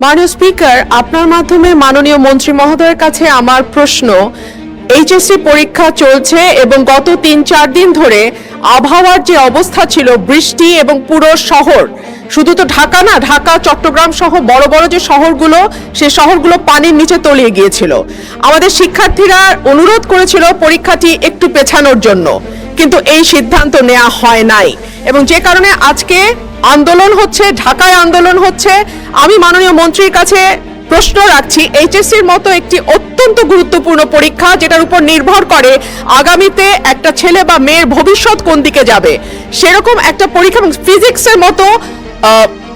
মাননীয় স্পিকার, আপনার মাধ্যমে মাননীয় মন্ত্রী মহোদয়ের কাছে আমার প্রশ্ন, এইচএসসি পরীক্ষা চলছে এবং গত ৩-৪ দিন ধরে আবহাওয়ার যে অবস্থা ছিল, বৃষ্টি এবং পুরো শহর, শুধু তো ঢাকা না, ঢাকা চট্টগ্রাম সহ বড় বড় যে শহরগুলো, সেই শহরগুলো পানির নিচে তলিয়ে গিয়েছিল। আমাদের শিক্ষার্থীরা অনুরোধ করেছিল পরীক্ষাটি একটু পেছানোর জন্য, কিন্তু এই সিদ্ধান্ত নেওয়া হয় নাই এবং যে কারণে আজকে আন্দোলন হচ্ছে, ঢাকায় আন্দোলন হচ্ছে। আমি মাননীয় মন্ত্রীর কাছে প্রশ্ন রাখছি, এইচএসসির মতো একটি অত্যন্ত গুরুত্বপূর্ণ পরীক্ষা, যেটার উপর নির্ভর করে আগামীতে একটা ছেলে বা মেয়ের ভবিষ্যৎ কোন দিকে যাবে, সেরকম একটা পরীক্ষা, এবং ফিজিক্সের মতো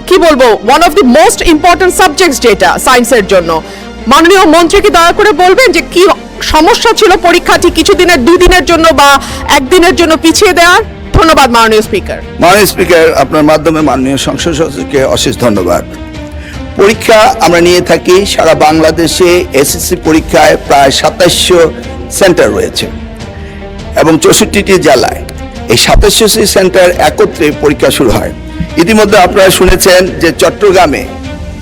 কি বলবো, one of the most important subjects যেটা সায়েন্সের জন্য, মাননীয় মন্ত্রীকে দয়া করে বলবেন যে কি সমস্যা ছিল পরীক্ষাটি কিছুদিনের, 2 দিনের জন্য বা 1 দিনের জন্য পিছিয়ে দেওয়ার। ধন্যবাদ মাননীয় স্পিকার। মাননীয় স্পিকার, আপনার মাধ্যমে মাননীয় সংসদ সদস্যকে অশেষ ধন্যবাদ। পরীক্ষা আমরা নিয়ে থাকি সারা বাংলাদেশে। এসএসসি পরীক্ষায় প্রায় 2700 সেন্টার রয়েছে এবং 64টি জেলায় এই 2700 সেন্টার একত্রে পরীক্ষা শুরু হয়। ইতিমধ্যে আপনারা শুনেছেন যে চট্টগ্রামে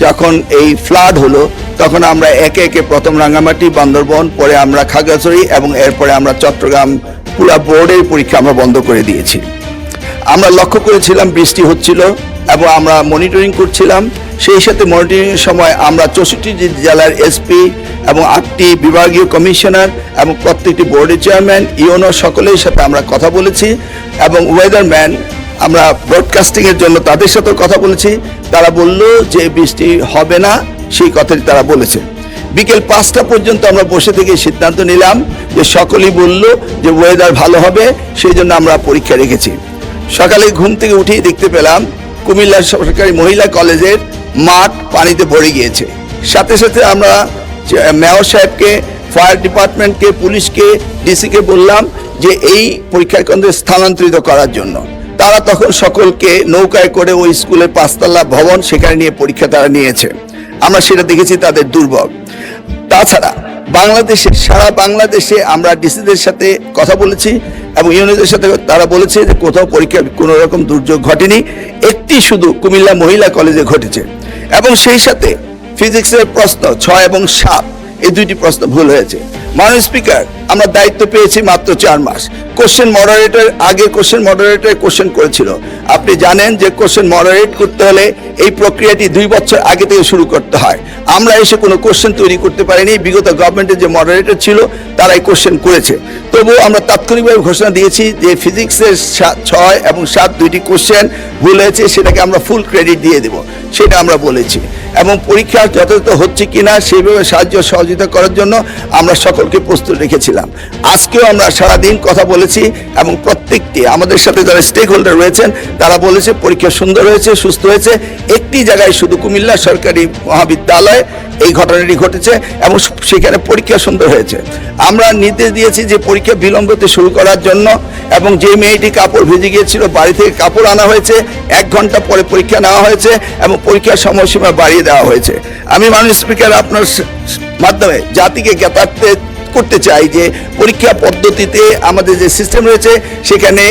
যখন এই ফ্লাড হলো, তখন আমরা একে একে প্রথম রাঙ্গামাটি, বান্দরবন, পরে আমরা খাগড়াছড়ি এবং এরপরে আমরা চট্টগ্রাম পুরো বোর্ডের পরীক্ষা আমরা বন্ধ করে দিয়েছি। আমরা লক্ষ্য করেছিলাম বৃষ্টি হচ্ছিল এবং আমরা মনিটরিং করছিলাম। সেই সাথে মনিটরিংয়ের সময় আমরা 64টি জেলার এসপি এবং 8টি বিভাগীয় কমিশনার এবং প্রত্যেকটি বোর্ডের চেয়ারম্যান, ইউনো সকলের সাথে আমরা কথা বলেছি এবং ওয়েদারম্যান, আমরা ব্রডকাস্টিংয়ের জন্য তাদের সাথে কথা বলেছি। তারা বলল যে বৃষ্টি হবে না, সেই কথাটি তারা বলেছে। বিকেল 5টা পর্যন্ত আমরা বসে থেকে সিদ্ধান্ত নিলাম যে সকলেই বলল যে ওয়েদার ভালো হবে, সেই জন্য আমরা পরীক্ষা রেখেছি। সকালে ঘুম থেকে উঠেই দেখতে পেলাম কুমিল্লা সরকারি মহিলা কলেজের মাঠ পানিতে ভরে গিয়েছে। সাথে সাথে আমরা মেয়র সাহেবকে, ফায়ার ডিপার্টমেন্টকে, পুলিশকে, ডিসিকে বললাম যে এই পরীক্ষা কেন্দ্রে স্থানান্তরিত করার জন্য। তারা তখন সকলকে নৌকায় করে ওই স্কুলের 5তলা ভবন, সেখানে নিয়ে পরীক্ষা তারা নিয়েছে। আমরা সেটা দেখেছি তাদের দুর্ভোগ। তাছাড়া বাংলাদেশে, সারা বাংলাদেশে আমরা ডিসিদের সাথে কথা বলেছি এবং ইউনিয়নের সাথে, তারা বলেছে যে কোথাও পরীক্ষা কোনো রকম দুর্যোগ ঘটেনি, একটি শুধু কুমিল্লা মহিলা কলেজে ঘটেছে। এবং সেই সাথে ফিজিক্সের প্রশ্ন 6 এবং 7, এই 2টি প্রশ্ন ভুল হয়েছে। মাননীয় স্পিকার, আমরা দায়িত্ব পেয়েছি মাত্র 4 মাস। কোশ্চেন মডারেটর, আগে কোশ্চেন মডারেটর কোশ্চেন করেছিল। আপনি জানেন যে কোশ্চেন মডারেট করতে হলে এই প্রক্রিয়াটি 2 বছর আগে থেকে শুরু করতে হয়। আমরা এসে কোনো কোশ্চেন তৈরি করতে পারিনি। বিগত গভর্নমেন্টের যে মডারেটর ছিল তারাই কোশ্চেন করেছে। তবুও আমরা তাৎক্ষণিকভাবে ঘোষণা দিয়েছি যে ফিজিক্সের 6 এবং 7 2টি কোশ্চেন ভুল হয়েছে, সেটাকে আমরা ফুল ক্রেডিট দিয়ে দেব, সেটা আমরা বলেছি। এবং পরীক্ষা যথাযথ হচ্ছে কিনা সেইভাবে সাহায্য সহযোগিতা করার জন্য আমরা সকলকে প্রস্তুত রেখেছিলাম। আজকেও আমরা সারাদিন কথা বলেছি এবং প্রত্যেকটি আমাদের সাথে যারা স্টেক হোল্ডার রয়েছেন তারা বলেছে পরীক্ষা সুন্দর হয়েছে, সুস্থ হয়েছে। একটি জায়গায় শুধু কুমিল্লা সরকারি মহাবিদ্যালয়ে এই ঘটনাটি ঘটেছে এবং সেখানে পরীক্ষা সুন্দর হয়েছে। আমরা নির্দেশ দিয়েছি যে পরীক্ষা বিলম্বতে শুরু করার জন্য, এবং যে মেয়েটি কাপড় ভিজে গিয়েছিল বাড়ি থেকে কাপড় আনা হয়েছে, 1 ঘন্টা পরে পরীক্ষা নেওয়া হয়েছে এবং পরীক্ষার সময়সীমা বাড়িয়ে দেওয়া হয়েছে। আমি মাননীয় স্পিকার আপনার মাধ্যমে জাতিকে জ্ঞাতার্থে করতে চাই যে পরীক্ষা পদ্ধতিতে আমাদের যে সিস্টেম রয়েছে, সেখানে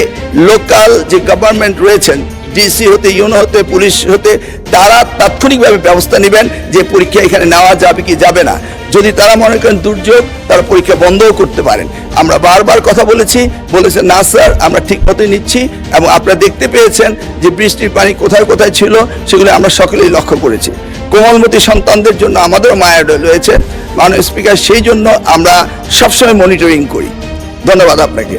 লোকাল যে গভর্নমেন্ট রয়েছেন, ডিসি হতে, ইউনো হতে, পুলিশ হতে, তারা তাৎক্ষণিকভাবে ব্যবস্থা নেবেন যে পরীক্ষা এখানে নেওয়া যাবে কি যাবে না। যদি তারা মনে করেন দুর্যোগ, তারা পরীক্ষা বন্ধও করতে পারেন। আমরা বারবার কথা বলেছেন না স্যার, আমরা ঠিক মতোই নিচ্ছি এবং আপনারা দেখতে পেয়েছেন যে বৃষ্টির পানি কোথায় কোথায় ছিল, সেগুলো আমরা সকলেই লক্ষ্য করেছি। কোমলমতি সন্তানদের জন্য আমাদেরও মায়া রয়েছে মাননীয় স্পিকার, সেই জন্য আমরা সবসময় মনিটরিং করি। ধন্যবাদ আপনাকে।